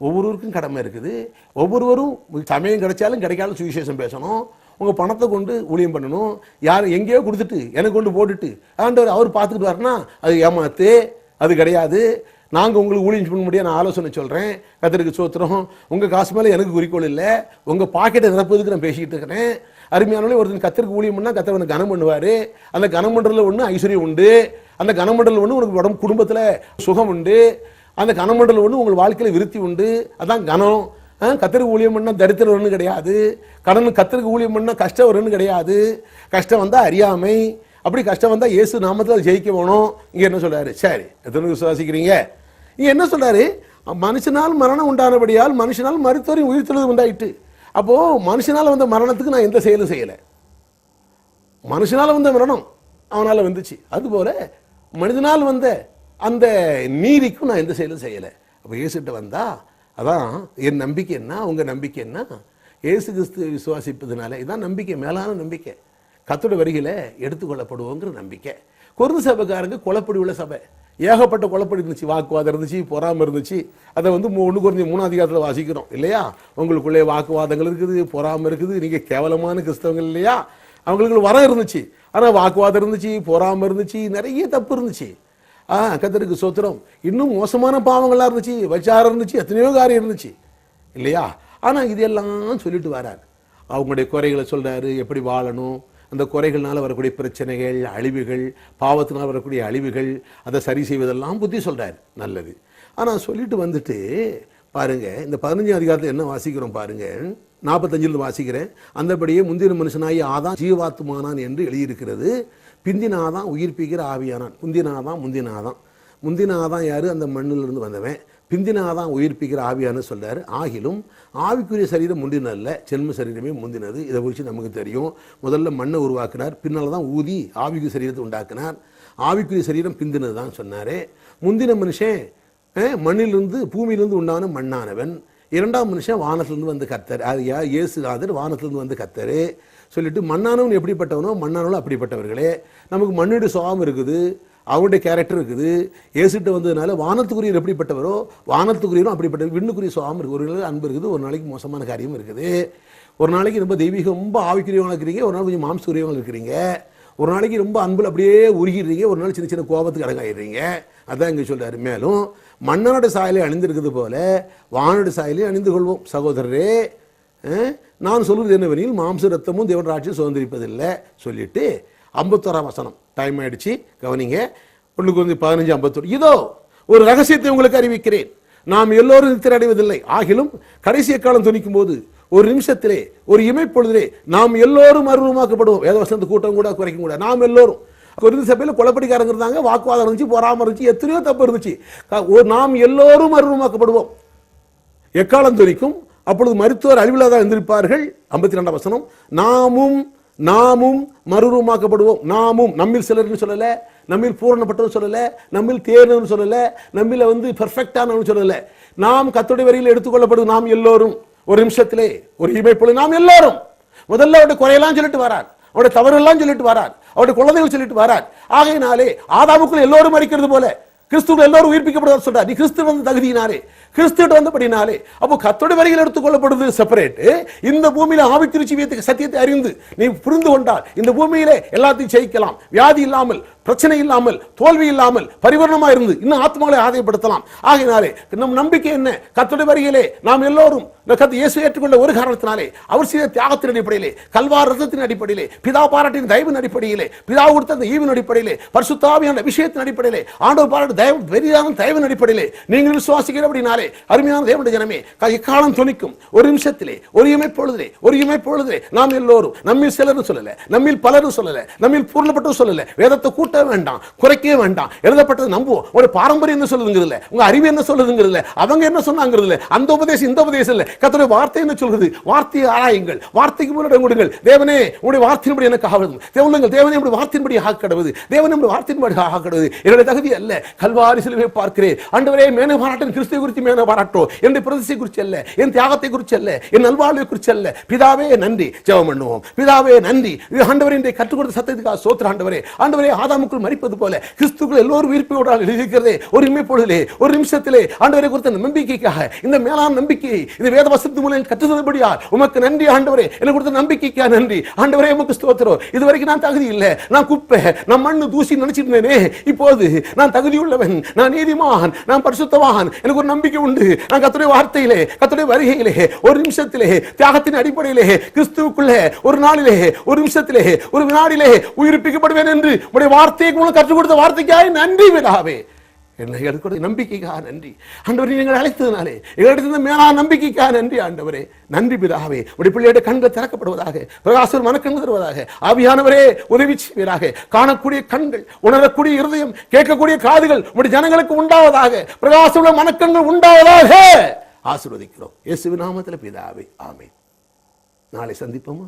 ஒவ்வொருவருக்கும் கடமை இருக்குது. ஒவ்வொருவரும் சமயம் கிடைச்சாலும் கிடைக்காலும் சுவிசேஷம் பேசணும். உங்கள் பணத்தை கொண்டு ஊழியம் பண்ணணும். யார் எங்கேயோ கொடுத்துட்டு எனக்கு கொண்டு போட்டுட்டு ஆண்டவர் அவர் பார்த்துக்கிட்டு வரனா அது ஏமாத்து, அது கிடையாது. நாங்கள் உங்களுக்கு ஊழியம் பண்ண முடியாது. நான் ஆலோசனை சொல்கிறேன். கர்த்தருக்கு ஸ்தோத்திரம். உங்கள் காசு மேலே எனக்கு குறிக்கோள் இல்லை, உங்கள் பாக்கெட்டை நிரப்புவதுக்கு நான் பேசிக்கிட்டு இருக்கிறேன். அருமையானவர்களே, ஒருத்தன் கர்த்தருக்கு ஊழியம் பண்ணால் கர்த்தர் அவனை கனம் பண்ணுவார். அந்த கனம் பண்ணுறதுல ஒன்று ஐஸ்வர்யம் உண்டு, அந்த கனம் பண்ணுறதுல ஒன்று உனக்கு உடம்பு குடும்பத்தில் சுகம் உண்டு, அந்த கனம் பண்ணுறதுல ஒன்று உங்கள் வாழ்க்கையில் விருத்தி உண்டு. அதான் கனம். கர்த்தருக்கு ஊழியம் பண்ணால் தரித்திரம் ஒன்றும் கிடையாது. கர்த்தருக்கு ஊழியம் பண்ணால் கஷ்டம் வரும்னு கிடையாது. கஷ்டம் வந்தால் அறியாமை, அப்படி கஷ்டம் வந்தால் இயேசு நாமத்தில் ஜெயிக்க வேணும். இங்கே என்ன சொல்கிறாரு? சரி, எத்தனை விசுவாசிக்கிறீங்க? இங்கே என்ன சொல்கிறாரு? மனுஷனால் மரணம் உண்டானபடியால் மனுஷனால் மருத்துவரையும் உயிர்த்தெழுதல் உண்டாயிட்டு. அப்போது மனுஷனால் வந்த மரணத்துக்கு நான் எந்த செயலும் செய்யலை. மனுஷனால் வந்த மரணம் அவனால் வந்துச்சு, அதுபோல் மனிதனால் வந்த அந்த நீதிக்கும் நான் எந்த செயலும் செய்யலை. அப்போ இயேசுகிட்ட வந்தா அதான் என் நம்பிக்கை என்ன, உங்கள் நம்பிக்கை என்ன? இயேசு கிறிஸ்து விசுவாசிப்பதுனால இதான் நம்பிக்கை, மேலான நம்பிக்கை. கர்த்தருடைய வருகையில் எடுத்துக்கொள்ளப்படுவோங்கிற நம்பிக்கை. கொருந்து சபைக்காரங்க குழப்படி உள்ள சபை, ஏகப்பட்ட குழப்படி இருந்துச்சு, வாக்குவாதம் இருந்துச்சு, பொறாமை இருந்துச்சு. அதை 1 Corinthians 3 அதிகாரத்தில் வாசிக்கிறோம் இல்லையா? உங்களுக்குள்ளே வாக்குவாதங்கள் இருக்குது, பொறாமை இருக்குது, நீங்கள் கேவலமான கிறிஸ்தவங்கள் இல்லையா? அவங்களுக்கு வரம் இருந்துச்சு, ஆனால் வாக்குவாதம் இருந்துச்சு, பொறாமை இருந்துச்சு, நிறைய தப்பு இருந்துச்சு. கர்த்தருக்கு ஸ்தோத்திரம். இன்னும் மோசமான பாவங்களாக இருந்துச்சு, வச்சாரம் இருந்துச்சு, எத்தனையோ காரியம் இருந்துச்சு இல்லையா? ஆனால் இதெல்லாம் சொல்லிட்டு வரார். அவங்களுடைய குறைகளை சொல்கிறாரு, எப்படி வாழணும், அந்த குறைகள்னால வரக்கூடிய பிரச்சனைகள், அழிவுகள், பாவத்தினால் வரக்கூடிய அழிவுகள், அதை சரி செய்வதெல்லாம் புத்தி சொல்கிறார். நல்லது. ஆனால் சொல்லிட்டு வந்துட்டு பாருங்க, இந்த 15 அதிகாரத்தில் என்ன வாசிக்கிறோம் பாருங்க. 45 வாசிக்கிறேன். அந்தபடியே முந்தின மனுஷனாகி ஆதான் ஜீவாத்துமானான் என்று எழுதியிருக்கிறது. பிந்தினாதான் உயிர்ப்பிக்கிற ஆவியானான். முந்தினாதான் யாரு? அந்த மண்ணிலிருந்து வந்தவன். பிந்தினாதான் உயிர்ப்பிக்கிற ஆவியானு சொல்றாரு. ஆகிலும் ஆவிக்குரிய சரீரம் முந்தினல்ல, ஜென்ம சரீரமே முந்தினது. இதை குறித்து நமக்கு தெரியும். முதல்ல மண்ணை உருவாக்கினார், பின்னால் தான் ஊதி ஆவிக்குரிய சரீரத்தை உண்டாக்கினார். ஆவிக்குரிய சரீரம் பிந்தினது தான் சொன்னார். முந்தின மனுஷன் மண்ணிலிருந்து பூமியிலிருந்து உண்டான மண்ணானவன். 2ஆம் மனுஷன் வானத்திலிருந்து வந்து கர்த்தர். அது இயேசுநாதர் வானத்திலிருந்து வந்து கர்த்தர் சொல்லிட்டு, மண்ணானவன் எப்படிப்பட்டவனோ மண்ணானவனும் அப்படிப்பட்டவர்களே. நமக்கு மண்ணுடைய சுவாபம் இருக்குது, அவருடைய கேரக்டர் இருக்குது. ஏசுட்டு வந்ததுனால வானத்துக்குரியர் எப்படிப்பட்டவரோ வானத்துக்குரியரும் அப்படிப்பட்டவர். விண்ணுக்குரிய சுவாபம் இருக்குது. ஒரு நாள் அன்பு இருக்குது, ஒரு நாளைக்கு மோசமான காரியமும் இருக்குது. ஒரு நாளைக்கு ரொம்ப தெய்வீகம், ரொம்ப ஆவிக்குரியவங்க இருக்கிறீங்க, ஒரு நாள் கொஞ்சம் மாம்சக்குரியவங்க இருக்கிறீங்க. ஒரு நாளைக்கு ரொம்ப அன்பில் அப்படியே உருகிடுறீங்க, ஒரு நாள் சின்ன சின்ன கோபத்துக்கு அடங்காயிடுறீங்க. அதான் இங்கே சொல்கிறாரு. மேலும் மண்ணனோட சாயலை அணிந்திருக்கிறது போல வானோட சாயலையும் அணிந்து கொள்வோம். சகோதரரே, நான் சொல்வது என்னவெனில் மாம்ச ரத்தமும் தேவன் ராட்சியம் சுதந்திரிப்பதில்லை சொல்லிட்டு 51ஆம் வசனம். டைம் ஆயிடுச்சு, கவனிங்க. 1 Corinthians 15:51. இதோ ஒரு ரகசியத்தை உங்களுக்கு அறிவிக்கிறேன், நாம் எல்லோரும் நித்திரை அடைவதில்லை, ஆகிலும் கடைசி காலம் துணிக்கும் போது ஒரு நிமிஷத்திலே ஒரு இமைப்பொழுதிலே நாம் எல்லோரும் மறுரூபமாக்கப்படுவோம். வேதவசனத்து கூட்டம் கூட குறைக்க கூட நாம் எல்லோரும். கொரிந்து சபையில் குளப்படிக்காரங்க இருந்தாங்க, வாக்குவாதம் இருந்துச்சு, பொறாமை இருந்துச்சு, எத்தனையோ தப்பு இருந்துச்சு. நாம் எல்லோரும் மறுரூபமாக்கப்படுவோம். எக்காலம் துணிக்கும், அப்பொழுது மருத்துவர் அழிவில்லாதான் இருந்திருப்பார்கள். 52ஆம் வசனம். நாமும் மறுரூபமாக்கப்படுவோம். நாமும், நம்மில் சிலர்னு சொல்லல, நம்மில் பூரணப்பட்டவன் சொல்லல, நம்மில் தேர்ந்தவன் சொல்லல, நம்மில் பெர்ஃபெக்டானவன் சொல்லல. நாம் கர்த்தருடைய வரியில் எடுத்துக்கொள்ளப்படுவோம். நாம் எல்லோரும் ஒரு நிமிஷத்திலே ஒரு இமைப்பொழுது நாம் எல்லோரும். முதல்ல அவருடைய குறையெல்லாம் சொல்லிட்டு வரார், அவருடைய தவறுலாம் சொல்லிட்டு வரார், அவருடைய குழந்தைகள் சொல்லிட்டு வரார். ஆகையினாலே ஆதாமுக்குள் எல்லோரும் மரிக்கிறது போல கிறிஸ்துவ எல்லோரும் உயிர்ப்பிக்கப்படுவார் சொல்றார். நீ கிறிஸ்து வந்து தகுதியினாலே, கிறிஸ்துவிட்ட வந்தபடினாலே, அப்போ கர்த்தருடைய வரியில் எடுத்துக்கொள்ளப்படுவது செப்பரேட். இந்த பூமியில ஆவிக்குரிய ஜீவியத்துக்கு சத்தியத்தை அறிந்து நீ புரிந்து கொண்டால் இந்த பூமியிலே எல்லாத்தையும் ஜெயிக்கலாம். வியாதி இல்லாமல், பிரச்சனை இல்லாமல், தோல்வி இல்லாமல், பரிவர்ணமா இருந்து இன்னும் ஆத்மாவை ஆதாயப்படுத்தலாம். ஆகையினாலே நம் நம்பிக்கை என்ன? கர்த்தருடைய வரியிலே நாம் எல்லோரும் இயேசு ஏற்றுக்கொண்ட ஒரு காரணத்தினாலே, அவர் செய்த தியாகத்தின் அடிப்படையிலே, கல்வார் ரத்தத்தின் அடிப்படையிலே, பிதா பாராட்டின் தயவின் அடிப்படையிலே, பிதா கொடுத்த அந்த ஈவின் அடிப்படையிலே, பரிசுத்த ஆவியான விஷயத்தின் அடிப்படையிலே, ஆண்டவர் பாராட்டு பெரிதான தயவின் அடிப்படையிலே நீங்கள் விசுவாசிக்கிறபடினாலே, அருமையான தேவனுடைய ஜனமே, எக்காலம் துணிக்கும் ஒரு நிமிஷத்திலே ஒரு இமைப்பொழுதிலே நாம் எல்லோரும், நம்மில் சிலரும் சொல்லல, நம்மில் பலரும் சொல்லல, நம்மில் பூர்ணப்பட்டும் சொல்லல, வேதத்தை கூட்ட வேண்டாம், குறைக்கவே வேண்டாம், எழுதப்பட்டது நம்புவோம். ஒரு பாரம்பரியம் என்ன சொல்லுதுங்கிறதுல, உங்க அறிவு என்ன சொல்லுதுங்கிறதுல, அவங்க என்ன சொன்னாங்கிறதுல, அந்த உபதேசம் இந்த உபதேசம் இல்ல. கர்த்தருடைய வார்த்தை என்ன சொல்கிறது? வார்த்தையை ஆராயுங்கள், வார்த்தைக்கு முன்னிடம் கொடுங்கள். தேவனே உடைய வார்த்தையின்படி எனக்கு ஆவது, தேவனே உடைய வார்த்தையின்படி ஆக்கடவது, தேவனே உடைய வார்த்தையின்படி ஆக்கடவது என்னுடைய தகுதி அல்ல. கல்வாரி சிலுவை பார்க்கிறேன் ஆண்டவரே, மேனை பாராட்டின் கிறிஸ்துவை குறித்து மேல பாராட்டோம். என்னுடைய பிரதிஷ்டை குறித்து அல்ல, என் தியாகத்தை குறித்து அல்ல, என் நல்வாழ்வை குறித்து அல்ல. பிதாவே நன்றி. ஜெபம் பண்ணுவோம். பிதாவே நன்றி. ஆண்டவரே இன்றைய கற்றுக் கொடுத்த சத்தியத்துக்காக ஸ்தோத்திரம் ஆண்டவரே. ஆண்டவரே ஆதாமுக்குள் மரிப்பது போல கிறிஸ்துக்குள் எல்லோரும் உயிர்ப்போடு இருக்கிறதே ஒரு இமைப்பொழுதிலே ஒரு நிமிஷத்திலே ஆண்டவரை குறித்த நம்பிக்கைக்காக, இந்த மேலான நம்பிக்கை இந்த வேத வசனத்து மூலம் கற்றுத்தபடியால் உமக்கு நன்றி ஆண்டவரே. எனக்கு கொடுத்த நம்பிக்கைக்காக நன்றி ஆண்டவரே. உமக்கு ஸ்தோத்திரம். இதுவரைக்கும் நான் தகுதி இல்லை, நான் குப்பை, நான் மண்ணு தூசி நினைச்சிட்டு இருந்தேனே. இப்போது நான் தகுதி உள்ளவன், நான் நீதிமான், நான் பரிசுத்தவான். எனக்கு ஒரு நம்பிக்கை உண்டு. நான் கர்த்தருடைய வார்த்தையிலே, கர்த்தருடைய வருகையிலே, ஒரு நிமிஷத்திலே, தியாகத்தின் அடிப்படையிலே, கிறிஸ்துவுக்குள்ளே ஒரு நாளிலே, ஒரு நிமிஷத்திலே, ஒரு வினாடிலே உயிர்ப்பிக்கப்படுவேன் என்று உடைய வார்த்தையை கற்றுக் கொடுத்த வார்த்தைக்காக நன்றி பிதாவே. என்னை நம்பிக்கைக்காக நன்றி ஆண்டவரே. நீங்கள் அழைத்ததுனாலே எங்களுக்கு மேலான நம்பிக்கைக்காக நன்றி ஆண்டவரே. நன்றி பிதாவே. உடைய பிள்ளையுடைய கண்கள் திறக்கப்படுவதாக, பிரகாசம் மனக்கண்கள் தருவதாக. ஆவியானவரே உதவி செய்வீராக. காணக்கூடிய கண்கள், உணரக்கூடிய இருதயம், கேட்கக்கூடிய காதுகள் உடைய ஜனங்களுக்கு உண்டாவதாக. பிரகாசம் மனக்கண்கள் உண்டாவதாக ஆசீர்வதிக்கிறோம் இயேசுவின் நாமத்தில் பிதாவே. ஆமென். நாளை சந்திப்போமா?